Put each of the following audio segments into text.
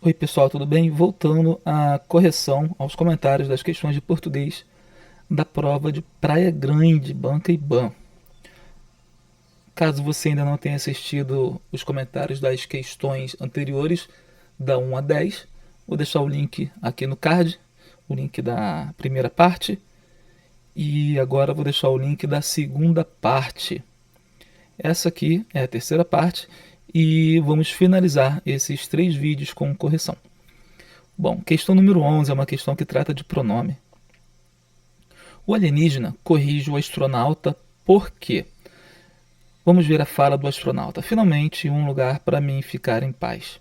Oi pessoal, tudo bem? Voltando à correção aos comentários das questões de português da prova de Praia Grande, Banca e Ban. Caso você ainda não tenha assistido os comentários das questões anteriores, da 1 a 10, vou deixar o link aqui no card, o link da primeira parte, e agora vou deixar o link da segunda parte. Essa aqui é a terceira parte e vamos finalizar esses 3 vídeos com correção. Bom, questão número 11 é uma questão que trata de pronome. O alienígena corrige o astronauta por quê? Vamos ver a fala do astronauta. Finalmente, um lugar para mim ficar em paz.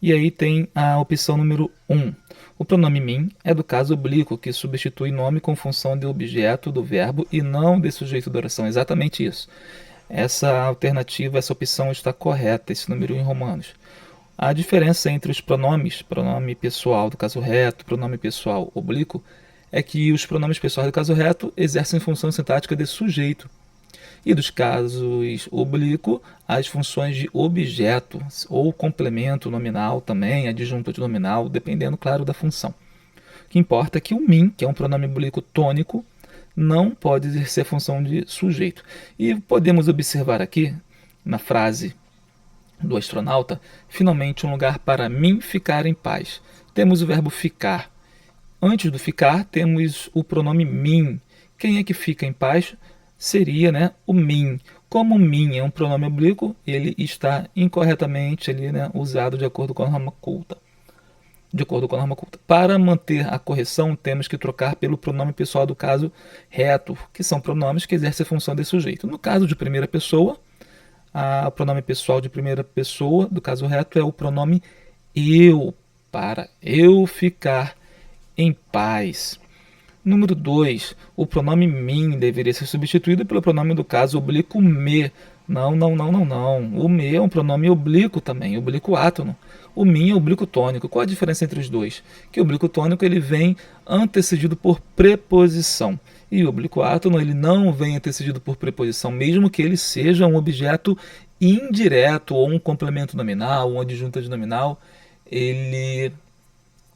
E aí tem a opção número 1. O pronome mim é do caso oblíquo, que substitui nome com função de objeto do verbo e não de sujeito da oração. Exatamente isso. Essa alternativa, essa opção está correta, esse número em romanos. A diferença entre os pronomes, pronome pessoal do caso reto, pronome pessoal oblíquo, é que os pronomes pessoais do caso reto exercem função sintática de sujeito. E dos casos oblíquo, as funções de objeto ou complemento nominal também, adjunto de nominal, dependendo, claro, da função. O que importa é que o mim, que é um pronome oblíquo tônico, não pode exercer a função de sujeito. E podemos observar aqui, na frase do astronauta, finalmente um lugar para mim ficar em paz. Temos o verbo ficar. Antes do ficar, temos o pronome mim. Quem é que fica em paz? Seria, né, o mim. Como o mim é um pronome oblíquo, ele está incorretamente ali, né, usado de acordo com a norma culta. Para manter a correção, temos que trocar pelo pronome pessoal do caso reto, que são pronomes que exercem a função de sujeito. No caso de primeira pessoa, o pronome pessoal de primeira pessoa, do caso reto, é o pronome eu, para eu ficar em paz. Número 2, o pronome mim deveria ser substituído pelo pronome do caso oblíquo me. Não, não, não, não, não. O me é um pronome oblíquo também, oblíquo átono. O mim é oblíquo tônico. Qual a diferença entre os dois? Que o oblíquo tônico ele vem antecedido por preposição. E o oblíquo átono ele não vem antecedido por preposição, mesmo que ele seja um objeto indireto ou um complemento nominal, um adjunto de nominal, ele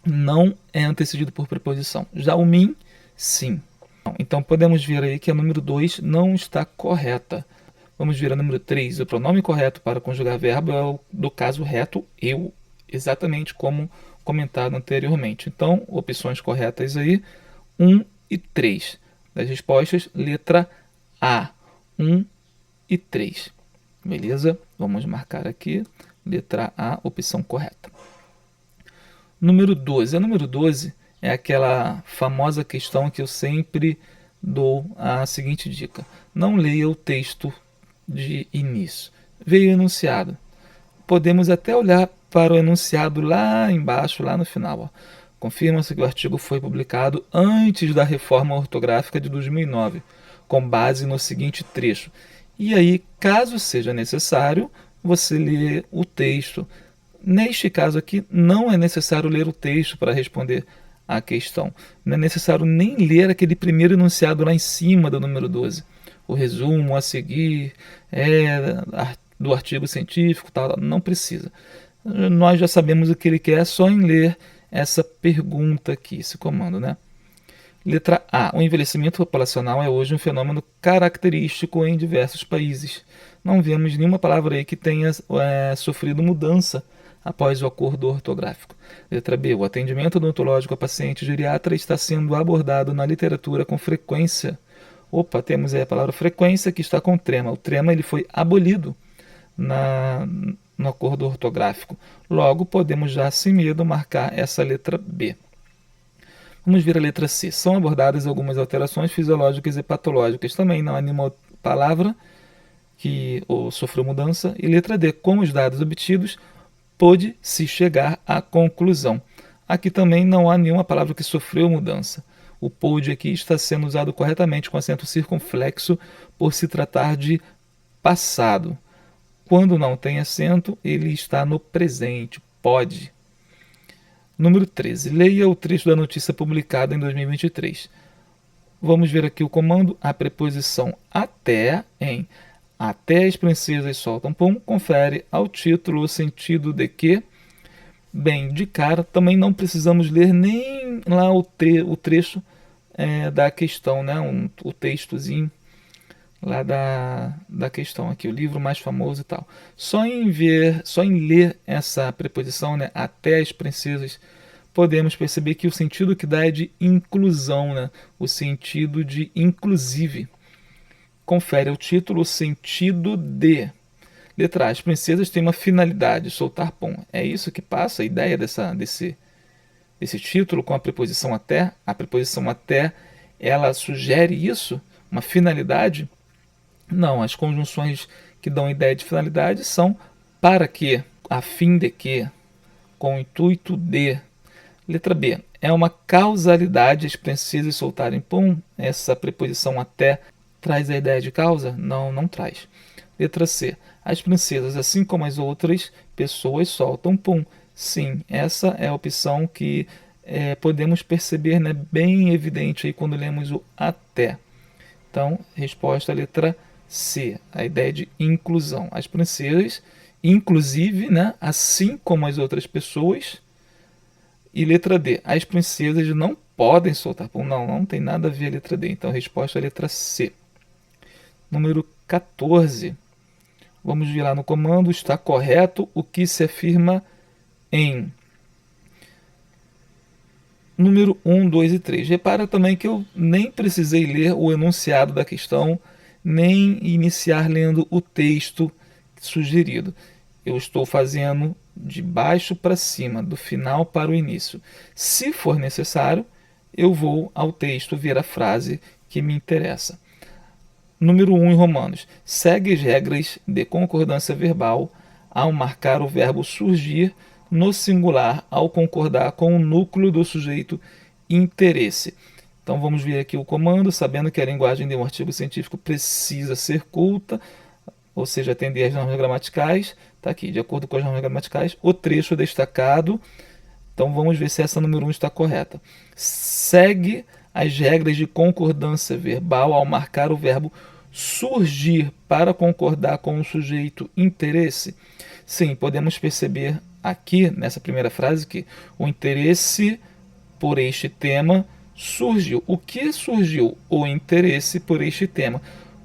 não é antecedido por preposição. Já o mim, sim. Então podemos ver aí que a número 2 não está correta. Vamos ver a número 3. O pronome correto para conjugar verbo é o do caso reto eu, exatamente como comentado anteriormente. Então, opções corretas aí, 1 e 3. Das respostas, letra A, 1 e 3. Beleza? Vamos marcar aqui, letra A, opção correta. Número 12. A número 12 é aquela famosa questão que eu sempre dou a seguinte dica. Não leia o texto de início. Veio o enunciado. Podemos até olhar para o enunciado lá embaixo, lá no final. Confirma-se que o artigo foi publicado antes da reforma ortográfica de 2009, com base no seguinte trecho. E aí, caso seja necessário, você lê o texto. Neste caso aqui, não é necessário ler o texto para responder à questão. Não é necessário nem ler aquele primeiro enunciado lá em cima do número 12. O resumo a seguir do artigo científico, tal, não precisa. Nós já sabemos o que ele quer, é só em ler essa pergunta aqui, esse comando, né? Letra A. O envelhecimento populacional é hoje um fenômeno característico em diversos países. Não vemos nenhuma palavra aí que tenha sofrido mudança após o acordo ortográfico. Letra B. O atendimento odontológico a paciente geriatra está sendo abordado na literatura com frequência. Opa, temos aí a palavra frequência que está com trema. O trema ele foi abolido no acordo ortográfico. Logo, podemos já sem medo marcar essa letra B. Vamos ver a letra C. São abordadas algumas alterações fisiológicas e patológicas. Também não há nenhuma palavra que sofreu mudança. E letra D. Com os dados obtidos, pôde-se chegar à conclusão. Aqui também não há nenhuma palavra que sofreu mudança. O pôde aqui está sendo usado corretamente com acento circunflexo por se tratar de passado. Quando não tem acento, ele está no presente. Pode. Número 13. Leia o trecho da notícia publicada em 2023. Vamos ver aqui o comando. A preposição até em até as princesas soltam pum confere ao título o sentido de que Bem, de cara, também não precisamos ler nem lá o trecho da questão, né? O textozinho lá da questão aqui, o livro mais famoso e tal. Só em ler essa preposição, né, até as princesas, podemos perceber que o sentido que dá é de inclusão, né? O sentido de inclusive. Confere ao título o sentido de. Letra A. As princesas têm uma finalidade, soltar pum. É isso que passa a ideia desse título com a preposição até? A preposição até, ela sugere isso? Uma finalidade? Não, as conjunções que dão ideia de finalidade são para que, a fim de que, com o intuito de. Letra B. É uma causalidade as princesas soltarem pum? Essa preposição até traz a ideia de causa? Não, não traz. Letra C. As princesas, assim como as outras pessoas, soltam pum. Sim, essa é a opção que podemos perceber, né, bem evidente aí quando lemos o até. Então, resposta letra C, a ideia de inclusão. As princesas, inclusive, né, assim como as outras pessoas. E letra D, as princesas não podem soltar pum. Não, não tem nada a ver a letra D. Então, a resposta é a letra C. Número 14. Vamos virar no comando. Está correto o que se afirma em número 1, 2 e 3. Repara também que eu nem precisei ler o enunciado da questão, nem iniciar lendo o texto sugerido. Eu estou fazendo de baixo para cima, do final para o início. Se for necessário, eu vou ao texto ver a frase que me interessa. Número 1 em Romanos. Segue as regras de concordância verbal ao marcar o verbo surgir no singular ao concordar com o núcleo do sujeito interesse. Então vamos ver aqui o comando, sabendo que a linguagem de um artigo científico precisa ser culta, ou seja, atender às normas gramaticais. Está aqui, de acordo com as normas gramaticais, o trecho destacado. Então vamos ver se essa número 1 está correta. Segue as regras de concordância verbal ao marcar o verbo surgir para concordar com o sujeito interesse. Sim, podemos perceber aqui nessa primeira frase que o interesse por este tema surgiu. O que surgiu? O interesse por este tema.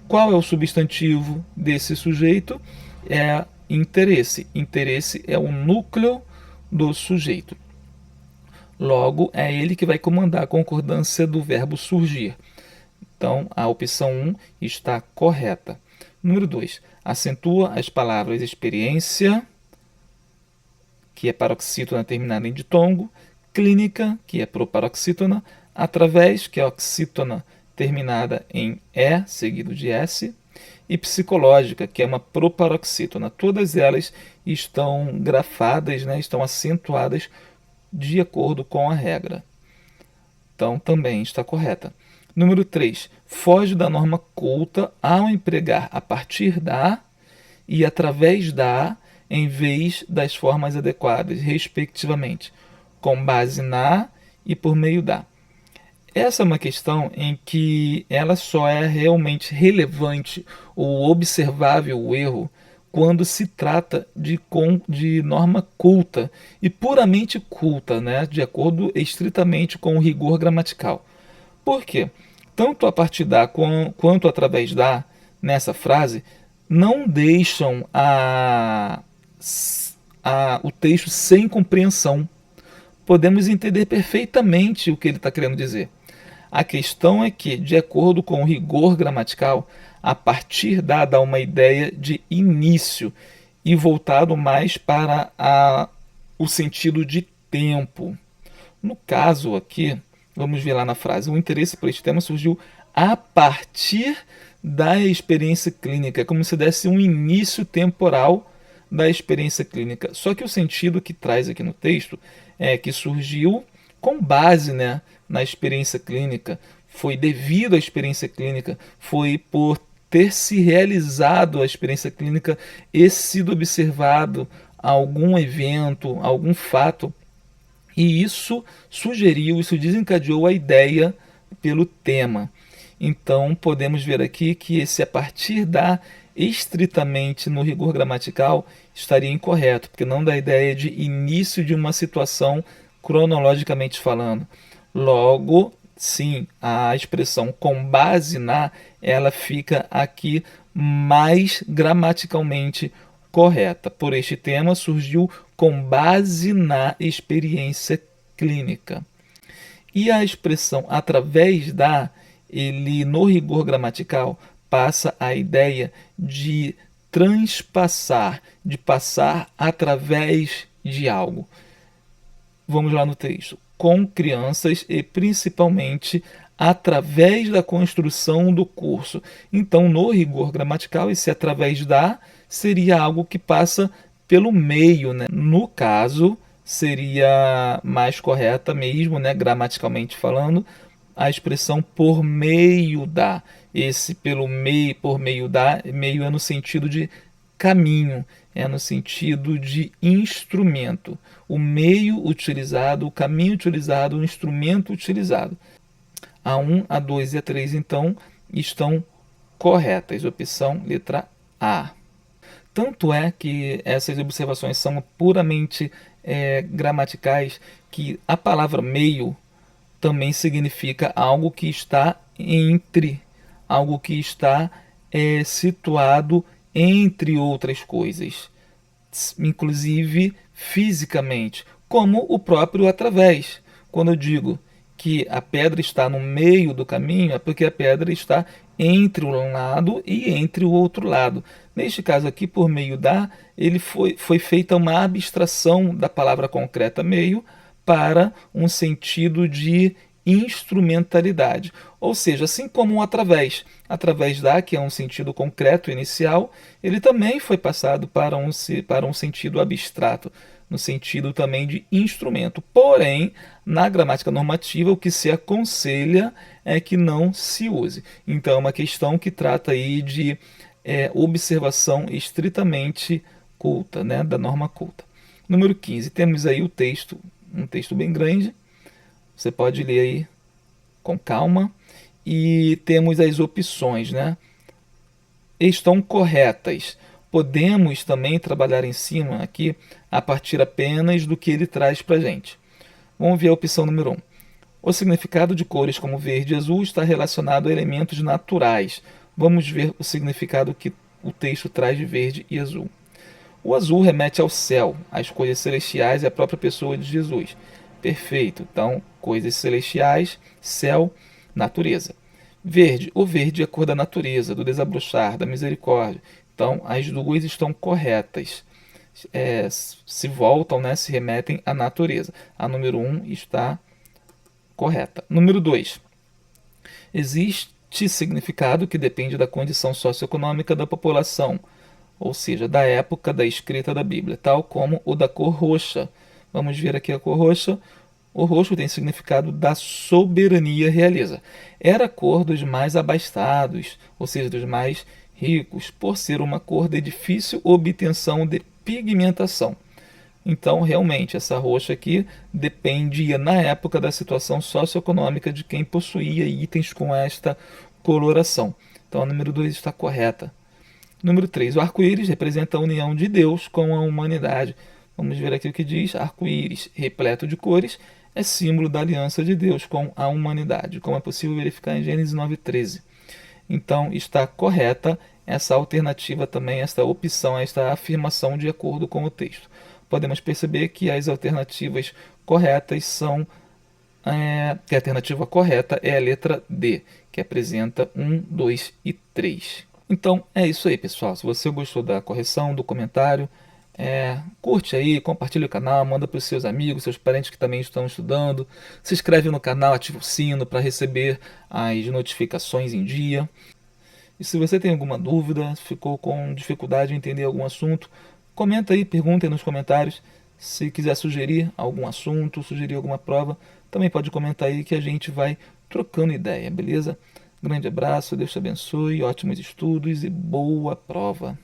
Qual é o substantivo desse sujeito? É interesse. Interesse é o núcleo do sujeito. Logo, é ele que vai comandar a concordância do verbo surgir. Então, a opção 1 está correta. Número 2. Acentua as palavras experiência, que é paroxítona terminada em ditongo, clínica, que é proparoxítona, através, que é oxítona terminada em E, seguido de S, e psicológica, que é uma proparoxítona. Todas elas estão grafadas, né, estão acentuadas de acordo com a regra. Então, também está correta. Número 3. Foge da norma culta ao empregar a partir da e através da em vez das formas adequadas, respectivamente, com base na e por meio da. Essa é uma questão em que ela só é realmente relevante ou observável o erro quando se trata de norma culta e puramente culta, né, de acordo estritamente com o rigor gramatical. Por quê? Tanto a partir da quanto através da, nessa frase, não deixam o texto sem compreensão. Podemos entender perfeitamente o que ele está querendo dizer. A questão é que, de acordo com o rigor gramatical, a partir da dá uma ideia de início e voltado mais para o sentido de tempo. No caso aqui, vamos ver lá na frase, o interesse por este tema surgiu a partir da experiência clínica, é como se desse um início temporal da experiência clínica. Só que o sentido que traz aqui no texto é que surgiu com base, né, na experiência clínica, foi devido à experiência clínica, foi por ter se realizado a experiência clínica e sido observado algum evento, algum fato, e isso sugeriu, isso desencadeou a ideia pelo tema. Então podemos ver aqui que esse a partir da estritamente no rigor gramatical, estaria incorreto, porque não dá ideia de início de uma situação cronologicamente falando. Logo, sim, a expressão com base na, ela fica aqui mais gramaticalmente correta. Por este tema surgiu com base na experiência clínica. E a expressão através da, ele no rigor gramatical passa a ideia de transpassar, de passar através de algo. Vamos lá no texto. Com crianças e principalmente através da construção do curso. Então, no rigor gramatical, esse através da seria algo que passa pelo meio, né? No caso, seria mais correta mesmo, né, gramaticalmente falando, a expressão por meio da. Esse pelo meio, por meio da, meio é no sentido de caminho, é no sentido de instrumento. O meio utilizado, o caminho utilizado, o instrumento utilizado. A 1, a 2 e a 3, então, estão corretas. Opção letra A. Tanto é que essas observações são puramente gramaticais, que a palavra meio também significa algo que está entre, algo que está situado entre outras coisas, inclusive fisicamente, como o próprio através. Quando eu digo que a pedra está no meio do caminho, é porque a pedra está entre um lado e entre o outro lado. Neste caso aqui, por meio da, ele foi feita uma abstração da palavra concreta meio para um sentido de instrumentalidade. Ou seja, assim como um através da, que é um sentido concreto inicial, ele também foi passado para um sentido abstrato, no sentido também de instrumento. Porém, na gramática normativa, o que se aconselha é que não se use. Então, é uma questão que trata aí de observação estritamente culta, né, da norma culta. Número 15, temos aí o texto, um texto bem grande, você pode ler aí com calma, e temos as opções, né? Estão corretas. Podemos também trabalhar em cima aqui a partir apenas do que ele traz para a gente. Vamos ver a opção número 1. O significado de cores como verde e azul está relacionado a elementos naturais. Vamos ver o significado que o texto traz de verde e azul. O azul remete ao céu, às coisas celestiais e à própria pessoa de Jesus. Perfeito. Então, coisas celestiais, céu, natureza. Verde. O verde é a cor da natureza, do desabrochar, da misericórdia. Então, as duas estão corretas. Se voltam, né, se remetem à natureza. A número 1 está correta. Número 2. Existe significado que depende da condição socioeconômica da população, ou seja, da época da escrita da Bíblia, tal como o da cor roxa. Vamos ver aqui a cor roxa. O roxo tem significado da soberania realeza. Era a cor dos mais abastados, ou seja, dos mais ricos, por ser uma cor de difícil obtenção de pigmentação. Então, realmente, essa roxa aqui dependia na época da situação socioeconômica de quem possuía itens com esta coloração. Então, a número 2 está correta. Número 3. O arco-íris representa a união de Deus com a humanidade. Vamos ver aqui o que diz. Arco-íris repleto de cores é símbolo da aliança de Deus com a humanidade, como é possível verificar em Gênesis 9:13. Então, está correta essa alternativa também, esta opção, esta afirmação de acordo com o texto. Podemos perceber que as alternativas corretas são que a alternativa correta é a letra D, que apresenta 1, 2 e 3. Então é isso aí, pessoal. Se você gostou da correção, do comentário, curte aí, compartilha o canal, manda para os seus amigos, seus parentes que também estão estudando. Se inscreve no canal, ativa o sino para receber as notificações em dia. E se você tem alguma dúvida, ficou com dificuldade em entender algum assunto, comenta aí, pergunta aí nos comentários. Se quiser sugerir algum assunto, sugerir alguma prova, também pode comentar aí que a gente vai trocando ideia, beleza? Grande abraço, Deus te abençoe, ótimos estudos e boa prova!